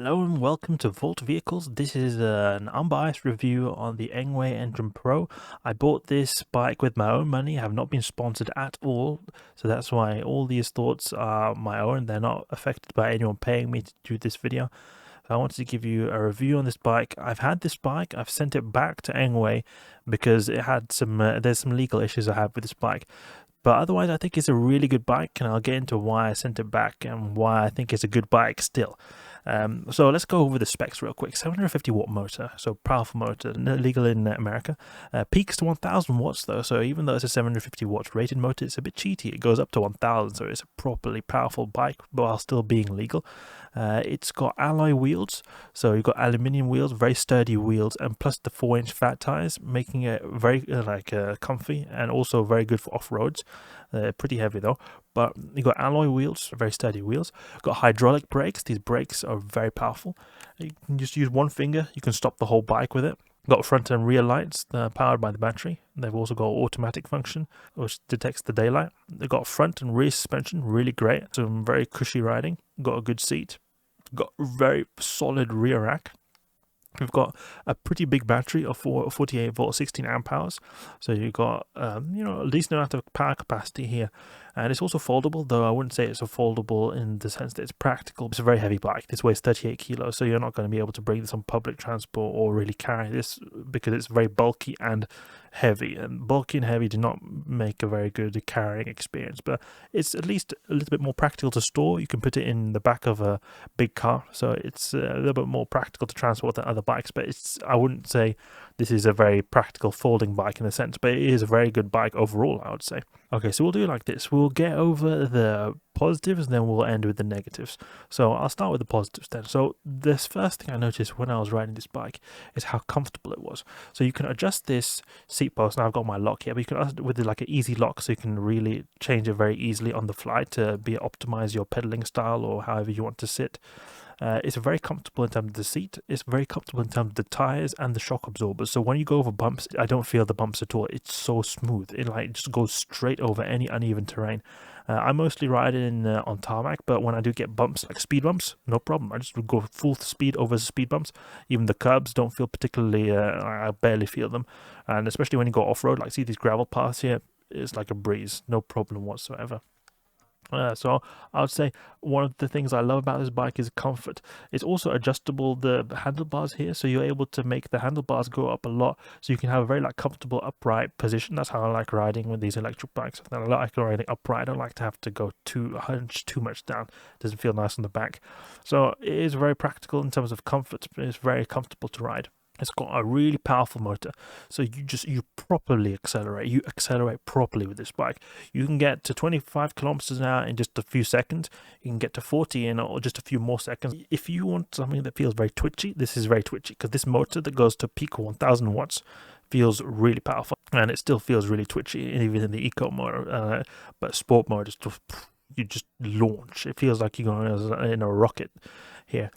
Hello and welcome to Vault Vehicles. This is an unbiased review on the Engwe Engine Pro. I bought this bike with my own money. I have not been sponsored at all, so that's why all these thoughts are my own. They're not affected by anyone paying me to do this video. So I wanted to give you a review on this bike. I've had this bike. I've sent it back to Engwe because it had there's some legal issues I have with this bike. But otherwise, I think it's a really good bike, and I'll get into why I sent it back and why I think it's a good bike still. So let's go over the specs real quick. 750 watt motor, so powerful motor, legal in America. Peaks to 1000 watts though, so even though it's a 750 watts rated motor, it's a bit cheaty. It goes up to 1000, so it's a properly powerful bike while still being legal. It's got alloy wheels, so you've got aluminium wheels, very sturdy wheels, and plus the 4-inch fat tires, making it very comfy and also very good for off-roads. Pretty heavy though, but you got alloy wheels, very sturdy wheels. Got hydraulic brakes. These brakes are very powerful. You can just use one finger, you can stop the whole bike with it. Got front and rear lights powered by the battery. They've also got automatic function which detects the daylight. They've got front and rear suspension, really great. Some very cushy riding. Got a good seat. Got very solid rear rack. We've got a pretty big battery of 48 volt 16 amp hours, so you've got a decent amount of power capacity here. And it's also foldable, though I wouldn't say it's a foldable in the sense that it's practical. It's a very heavy bike. This weighs 38 kilos, so you're not going to be able to bring this on public transport or really carry this because it's very bulky and heavy. And bulky and heavy do not make a very good carrying experience, but it's at least a little bit more practical to store. You can put it in the back of a big car, so it's a little bit more practical to transport than other bikes. But I wouldn't say this is a very practical folding bike in a sense, but it is a very good bike overall, I would say. Okay, so we'll do it like this. We'll get over the positives and then we'll end with the negatives. So I'll start with the positives then. So this first thing I noticed when I was riding this bike is how comfortable it was. So you can adjust this seat post. Now I've got my lock here, but you can adjust it with like an easy lock, so you can really change it very easily on the fly to optimize your pedaling style or however you want to sit. It's very comfortable in terms of the seat. It's very comfortable in terms of the tires and the shock absorbers. So when you go over bumps, I don't feel the bumps at all. It's so smooth. It just goes straight over any uneven terrain. I mostly ride in on tarmac, but when I do get bumps, like speed bumps, no problem. I just go full speed over the speed bumps. Even the curbs don't feel particularly, I barely feel them. And especially when you go off-road, like see these gravel paths here, it's like a breeze, no problem whatsoever. So I would say one of the things I love about this bike is comfort. It's also adjustable, the handlebars here, so you're able to make the handlebars go up a lot, so you can have a very comfortable upright position. That's how I like riding with these electric bikes. I like riding upright. I don't like to have to go hunch too much down. It doesn't feel nice on the back. So it is very practical in terms of comfort. It's very comfortable to ride. It's got a really powerful motor, so you properly accelerate. You accelerate properly with this bike. You can get to 25 kilometers an hour in just a few seconds. You can get to 40 in just a few more seconds. If you want something that feels very twitchy, this is very twitchy, because this motor that goes to peak 1000 watts feels really powerful, and it still feels really twitchy even in the eco mode. But sport mode is just, you just launch. It feels like you're going in a rocket here.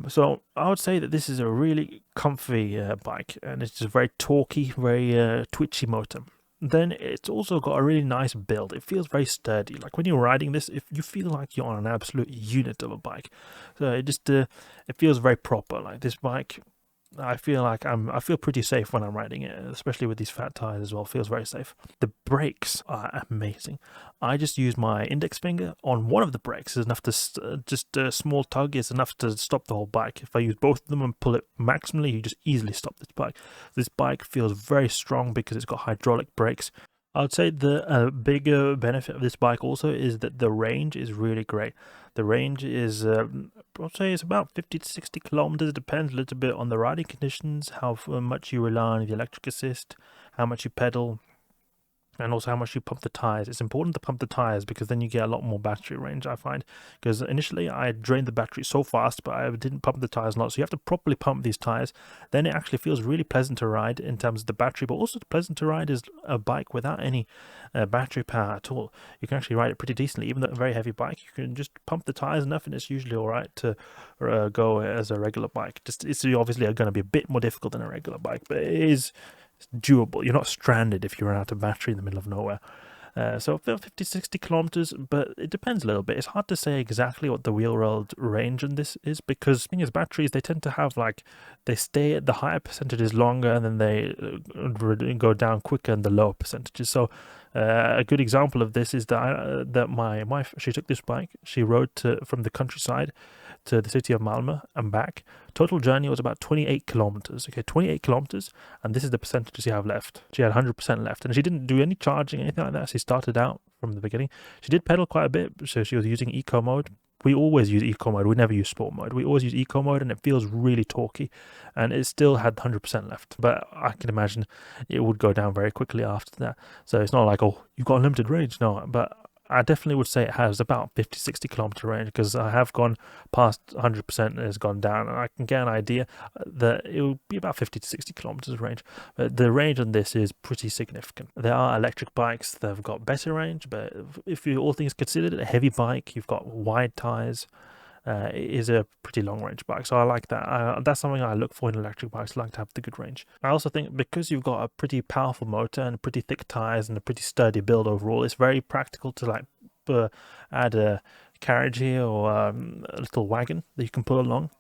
So I would say that this is a really comfy bike, and it's just very torquey, very twitchy motor. Then it's also got a really nice build. It feels very sturdy. Like when you're riding this, if you feel like you're on an absolute unit of a bike. So it feels very proper. Like this bike, I feel like I feel pretty safe when I'm riding it, especially with these fat tires as well. It feels very safe. The brakes are amazing. I just use my index finger on one of the brakes. Is enough to just a small tug is enough to stop the whole bike. If I use both of them and pull it maximally, you just easily stop this bike. This bike feels very strong because it's got hydraulic brakes. I would say the bigger benefit of this bike also is that the range is really great. The range is, I'd say it's about 50 to 60 kilometers. It depends a little bit on the riding conditions, how much you rely on the electric assist, how much you pedal, and also how much you pump the tires. It's important to pump the tires because then you get a lot more battery range, I find. Because initially I drained the battery so fast, but I didn't pump the tires a lot. So you have to properly pump these tires. Then it actually feels really pleasant to ride in terms of the battery, but also pleasant to ride is a bike without any battery power at all. You can actually ride it pretty decently. Even though a very heavy bike, you can just pump the tires enough and it's usually all right to go as a regular bike. It's obviously going to be a bit more difficult than a regular bike, but it is doable. You're not stranded if you run out of battery in the middle of nowhere. So 50-60 kilometers, but it depends a little bit. It's hard to say exactly what the real world range in this is, because the thing is, batteries, they tend to have like, they stay at the higher percentages longer, and then they go down quicker in the lower percentages. So a good example of this is that my wife, she took this bike, she rode from the countryside to the city of Malmö and back. Total journey was about 28 kilometers. Okay, 28 kilometers, and this is the percentages you have left. She had 100% left, and she didn't do any charging, anything like that. She started out from the beginning. She did pedal quite a bit, so she was using eco mode. We always use eco mode. We never use sport mode. We always use eco mode, and it feels really torquey, and it still had 100% left. But I can imagine it would go down very quickly after that. So it's not like, oh, you've got unlimited range. No, but I definitely would say it has about 50-60 kilometer range, because I have gone past 100% and it's gone down, and I can get an idea that it will be about 50-60 kilometers range. But the range on this is pretty significant. There are electric bikes that have got better range, but if you all things considered, a heavy bike, you've got wide tires. It is a pretty long range bike, so I like that. That's something I look for in electric bikes. I like to have the good range. I also think because you've got a pretty powerful motor and pretty thick tires and a pretty sturdy build overall, it's very practical to like add a carriage here, or a little wagon that you can pull along.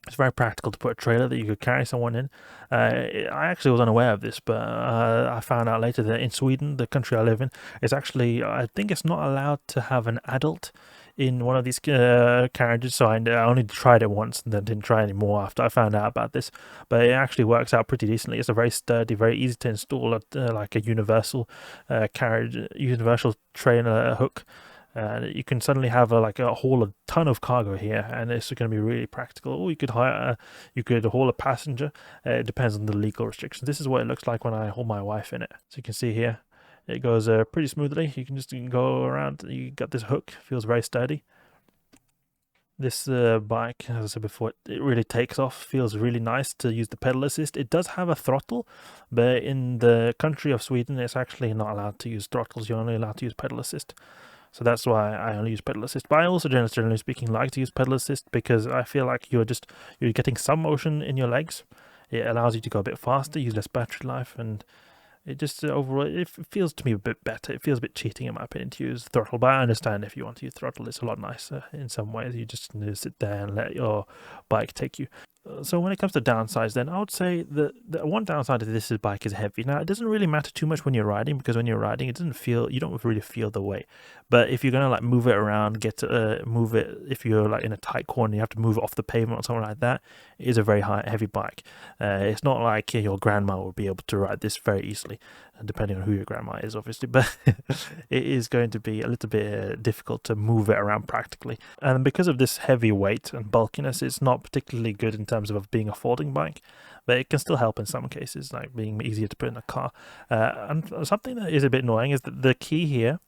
It's very practical to put a trailer that you could carry someone in. I actually was unaware of this, but I found out later that in Sweden, the country I live in, it's actually, I think it's not allowed to have an adult in one of these carriages. So I only tried it once and then didn't try anymore after I found out about this. But it actually works out pretty decently. It's a very sturdy, very easy to install, like a universal carriage, universal trailer hook. You can suddenly have haul a ton of cargo here, and it's going to be really practical. Or you could haul a passenger. It depends on the legal restrictions. This is what it looks like when I haul my wife in it. So you can see here, it goes pretty smoothly. You can just go around. You got this hook, feels very sturdy. This bike, as I said before, it really takes off, feels really nice to use the pedal assist. It does have a throttle, but in the country of Sweden, it's actually not allowed to use throttles. You're only allowed to use pedal assist. So that's why I only use pedal assist. But I also, generally speaking, like to use pedal assist, because I feel like you're getting some motion in your legs. It allows you to go a bit faster, use less battery life, and it just overall, it feels to me a bit better. It feels a bit cheating, in my opinion, to use throttle. But I understand if you want to use throttle, it's a lot nicer in some ways. You just need to sit there and let your bike take you. So when it comes to downsides, then I would say the one downside of this bike is heavy. Now, it doesn't really matter too much when you're riding, because when you're riding, you don't really feel the weight. But if you're gonna like move it around, move it, if you're like in a tight corner, you have to move it off the pavement or something like that. It is a very heavy bike. It's not like your grandma would be able to ride this very easily, depending on who your grandma is, obviously. But it is going to be a little bit difficult to move it around practically. And because of this heavy weight and bulkiness, it's not particularly good in terms of being a folding bike, but it can still help in some cases, like being easier to put in a car. And something that is a bit annoying is that the key here,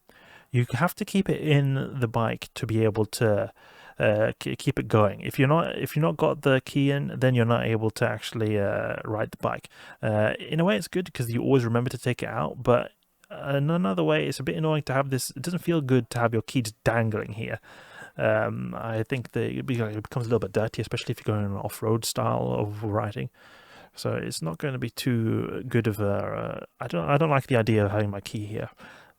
you have to keep it in the bike to be able to keep it going. If you're not got the key in, then you're not able to actually ride the bike. In a way, it's good because you always remember to take it out, but in another way, it's a bit annoying to have this. It doesn't feel good to have your key just dangling here. I think that it becomes a little bit dirty, especially if you're going on an off-road style of riding. So it's not going to be too good of a. I don't like the idea of having my key here,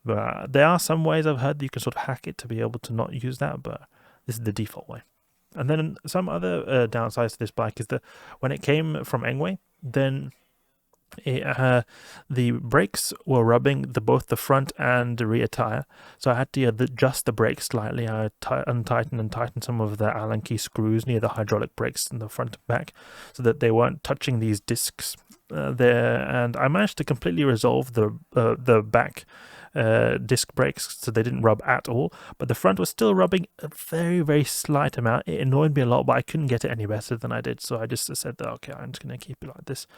but there are some ways I've heard that you can sort of hack it to be able to not use that, but this is the default way. And then some other downsides to this bike is that when it came from Engwe, then the brakes were rubbing both the front and the rear tire, so I had to adjust the brakes slightly. I untighten and tighten some of the Allen key screws near the hydraulic brakes in the front and back, so that they weren't touching these discs there. And I managed to completely resolve the back disc brakes, so they didn't rub at all, but the front was still rubbing a very, very slight amount. It annoyed me a lot, but I couldn't get it any better than I did, so I just said that, okay, I'm just going to keep it like this.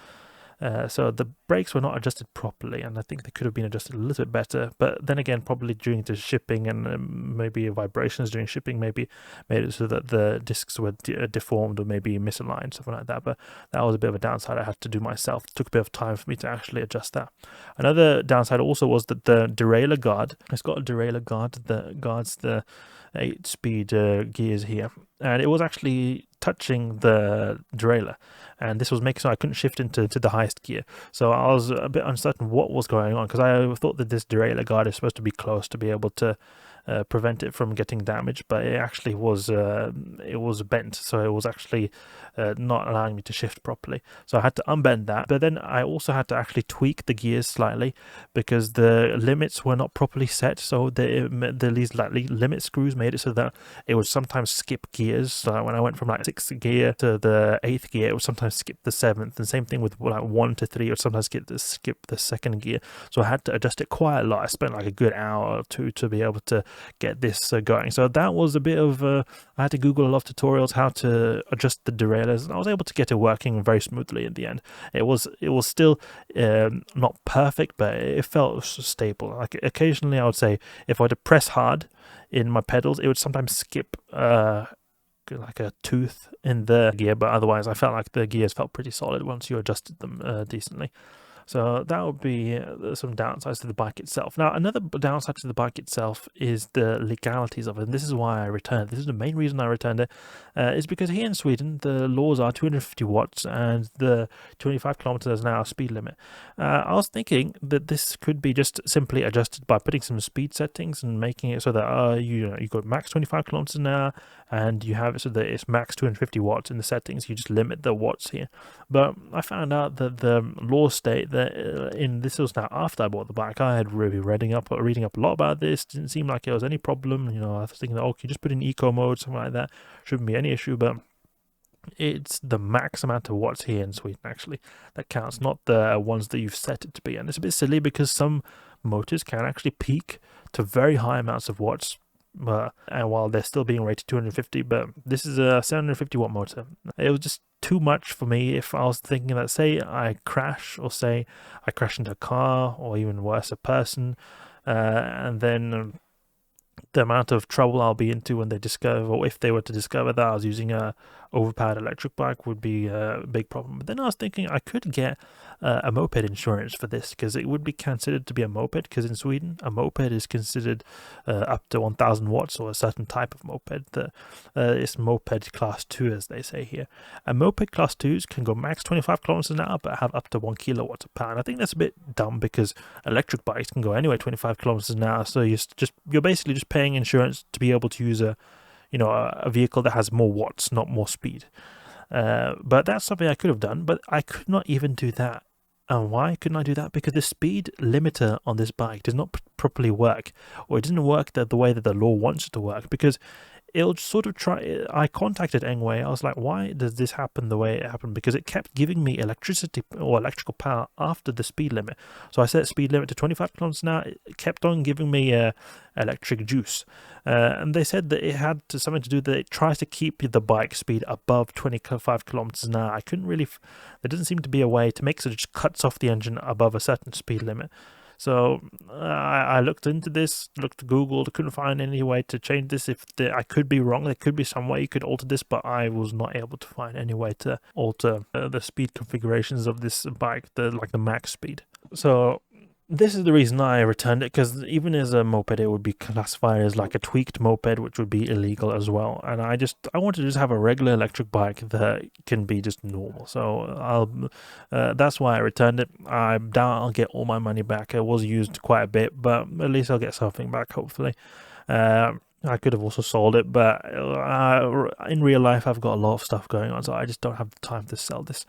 So the brakes were not adjusted properly, and I think they could have been adjusted a little bit better. But then again, probably during the shipping and maybe vibrations during shipping maybe made it so that the discs were deformed or maybe misaligned, something like that. But that was a bit of a downside I had to do myself. It took a bit of time for me to actually adjust that. Another downside also was that the derailleur guard, it's got a derailleur guard that guards the 8-speed gears here, and it was actually touching the derailleur, and this was making so I couldn't shift into the highest gear. So I was a bit uncertain what was going on, because I thought that this derailleur guard is supposed to be close to be able to prevent it from getting damaged, but it actually was bent, so it was actually not allowing me to shift properly. So I had to unbend that, but then I also had to actually tweak the gears slightly, because the limits were not properly set. So these like limit screws made it so that it would sometimes skip gears. So when I went from like 6th gear to the 8th gear, it would sometimes skip the 7th, and same thing with like 1 to 3, it would sometimes skip the 2nd gear. So I had to adjust it quite a lot. I spent like a good hour or two to be able to get this going. So that was a bit of I had to Google a lot of tutorials how to adjust the derailleurs, and I was able to get it working very smoothly in the end. It was still not perfect, but it felt stable. Like occasionally I would say if I were to press hard in my pedals, it would sometimes skip like a tooth in the gear, but otherwise I felt like the gears felt pretty solid once you adjusted them decently. So that would be some downsides to the bike itself. Now, another downside to the bike itself is the legalities of it, and this is why I returned it. This is the main reason I returned it, is because here in Sweden, the laws are 250 watts and the 25 kilometers an hour speed limit. I was thinking that this could be just simply adjusted by putting some speed settings and making it so that you got max 25 kilometers an hour, and you have it so that it's max 250 watts in the settings. You just limit the watts here. But I found out that the laws state that this was now after I bought the bike. I had really reading up a lot about this. Didn't seem like it was any problem. I was thinking, oh, can you just put in eco mode, something like that? Shouldn't be any issue. But it's the max amount of watts here in Sweden actually that counts, not the ones that you've set it to be. And it's a bit silly because some motors can actually peak to very high amounts of watts, and while they're still being rated 250, but this is a 750 watt motor. It was just too much for me if I was thinking that, say I crash, or say I crash into a car, or even worse, a person, and then the amount of trouble I'll be into when they discover, or if they were to discover that I was using a overpowered electric bike, would be a big problem. But then I was thinking I could get a moped insurance for this, because it would be considered to be a moped, because in Sweden a moped is considered up to 1000 watts, or a certain type of moped that is moped class 2, as they say here. A moped class 2s can go max 25 kilometers an hour but have up to 1 kilowatt of power. And I think that's a bit dumb, because electric bikes can go anyway 25 kilometers an hour, so you're basically just paying insurance to be able to use a vehicle that has more watts, not more speed. But that's something I could have done, but I could not even do that. And why couldn't I do that? Because the speed limiter on this bike does not properly work, or it doesn't work the way that the law wants it to work, because it'll sort of try. I contacted Engwe. I was like, why does this happen the way it happened? Because it kept giving me electricity or electrical power after the speed limit. So I set speed limit to 25 kilometers an hour. It kept on giving me electric juice. And they said that it had something to do that it tries to keep the bike speed above 25 kilometers an hour. I couldn't really. There doesn't seem to be a way to make so it just cuts off the engine above a certain speed limit. So I looked into this, Googled, couldn't find any way to change this. I could be wrong, there could be some way you could alter this, but I was not able to find any way to alter the speed configurations of this bike, like the max speed. So this is the reason I returned it, because even as a moped, it would be classified as like a tweaked moped, which would be illegal as well. And I wanted to just have a regular electric bike that can be just normal. So that's why I returned it. I doubt I'll get all my money back. It was used quite a bit, but at least I'll get something back, hopefully. I could have also sold it, but in real life, I've got a lot of stuff going on, so I just don't have the time to sell this.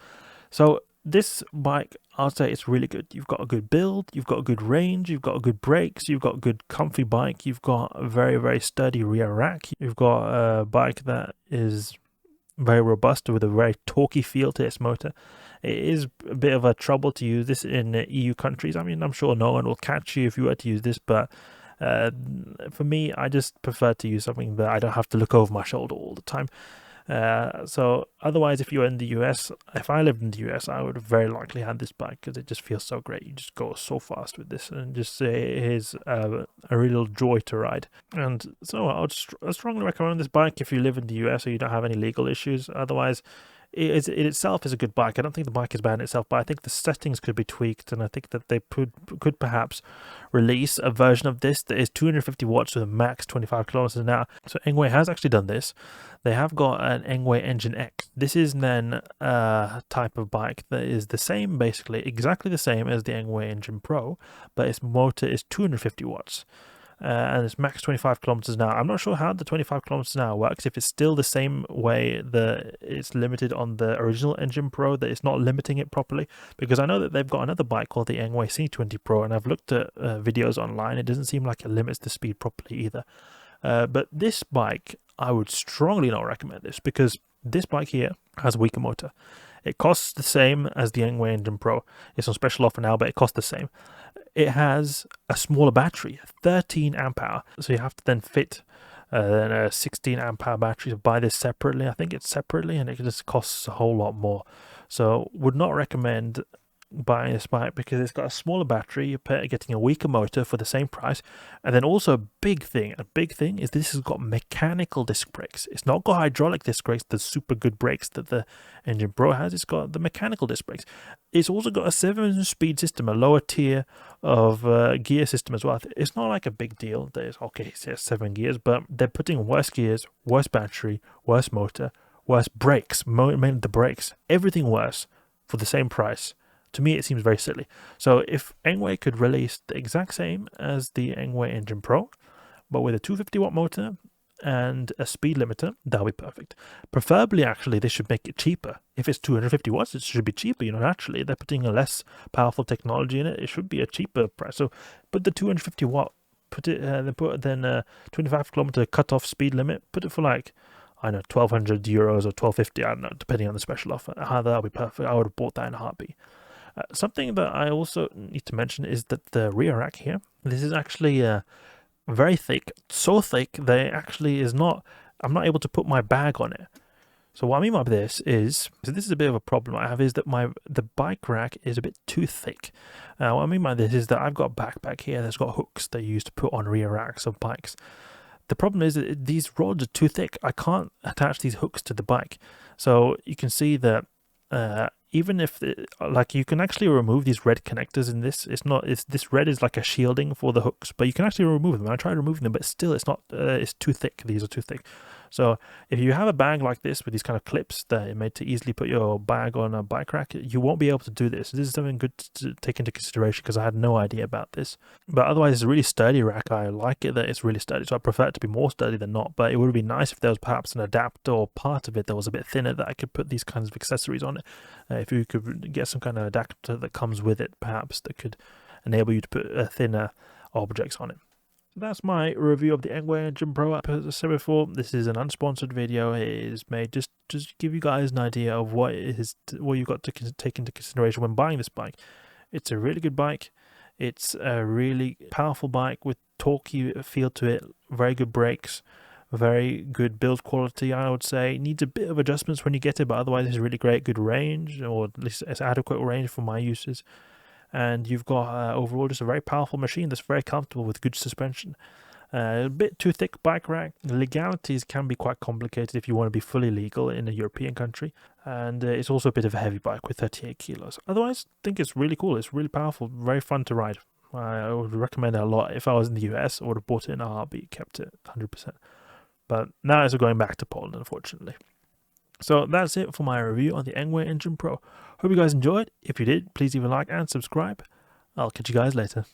So this bike, I'd say it's really good. You've got a good build, you've got a good range, you've got good brakes, you've got a good comfy bike, you've got a very, very sturdy rear rack, you've got a bike that is very robust with a very torquey feel to its motor. It is a bit of a trouble to use this in EU countries. I mean, I'm sure no one will catch you if you were to use this, but for me, I just prefer to use something that I don't have to look over my shoulder all the time. So otherwise, if you're in the US, if I lived in the US, I would have very likely had this bike, because it just feels so great. You just go so fast with this, and just it is a real joy to ride. And so I would strongly recommend this bike if you live in the US or you don't have any legal issues. Otherwise, it itself is a good bike. I don't think the bike is bad in itself, but I think the settings could be tweaked, and I think that they could perhaps release a version of this that is 250 watts with a max 25 kilometers an hour. So Engwe has actually done this. They have got an Engwe Engine X. This is then a type of bike that is the same, basically exactly the same as the Engwe Engine Pro, but its motor is 250 watts. And it's max 25 kilometers an hour. I'm not sure how the 25 kilometers an hour works, if it's still the same way that it's limited on the original Engine Pro, that it's not limiting it properly, because I know that they've got another bike called the Engwe C20 Pro, and I've looked at videos online. It doesn't seem like it limits the speed properly either. But this bike, I would strongly not recommend this, because this bike here has a weaker motor. It costs the same as the Engwe Engine Pro. It's on special offer now, but it costs the same. It has a smaller battery, 13 amp hour. So you have to then fit a 16 amp hour battery to buy this separately. I think it's separately, and it just costs a whole lot more. So would not recommend buying this bike, because it's got a smaller battery. You're getting a weaker motor for the same price. And then also a big thing is this has got mechanical disc brakes. It's not got hydraulic disc brakes, the super good brakes that the Engine Pro has. It's got the mechanical disc brakes. It's also got a 7-speed system, a lower tier of gear system as well. It's not like a big deal. There's okay, it says 7 gears, but they're putting worse gears, worse battery, worse motor, worse brakes, mainly the brakes, everything worse for the same price. To me, it seems very silly. So if Engwe could release the exact same as the Engwe Engine Pro, but with a 250 watt motor and a speed limiter, that'll be perfect. Preferably, actually, they should make it cheaper. If it's 250 watts, it should be cheaper. Naturally, they're putting a less powerful technology in it. It should be a cheaper price. So put the 250 watt, put 25 kilometer cutoff speed limit, put it for like, I don't know, 1,200 euros or 1,250, I don't know, depending on the special offer. That'll be perfect. I would have bought that in a heartbeat. Something that I also need to mention is that the rear rack here, this is actually very thick, so thick that it actually is not, I'm not able to put my bag on it. So what I mean by this is a bit of a problem I have, is that the bike rack is a bit too thick. What I mean by this is that I've got a backpack here that's got hooks that you use to put on rear racks of bikes. The problem is that these rods are too thick. I can't attach these hooks to the bike. So you can see that even if you can actually remove these red connectors in this. This red is like a shielding for the hooks, but you can actually remove them. I tried removing them, but still it's not. It's too thick. These are too thick. So if you have a bag like this with these kind of clips that are made to easily put your bag on a bike rack, you won't be able to do this. This is something good to take into consideration, because I had no idea about this. But otherwise, it's a really sturdy rack. I like it that it's really sturdy, so I prefer it to be more sturdy than not. But it would be nice if there was perhaps an adapter or part of it that was a bit thinner, that I could put these kinds of accessories on it. If you could get some kind of adapter that comes with it, perhaps, that could enable you to put thinner objects on it. So that's my review of the Engwe Engine Pro. As I said before, this is an unsponsored video. It is made just to give you guys an idea of what you've got to take into consideration when buying this bike. It's a really good bike. It's a really powerful bike with torquey feel to it, very good brakes, very good build quality, I would say. It needs a bit of adjustments when you get it, but otherwise it's really great, good range, or at least it's adequate range for my uses. And you've got overall just a very powerful machine that's very comfortable with good suspension. A bit too thick bike rack. Legalities can be quite complicated if you want to be fully legal in a European country. And it's also a bit of a heavy bike with 38 kilos. Otherwise, I think it's really cool. It's really powerful, very fun to ride. I would recommend it a lot. If I was in the US, I would have bought it in a heartbeat, kept it 100%. But now it's going back to Poland, unfortunately. So that's it for my review on the Engwe Engine Pro. Hope you guys enjoyed. If you did, please leave a like and subscribe. I'll catch you guys later.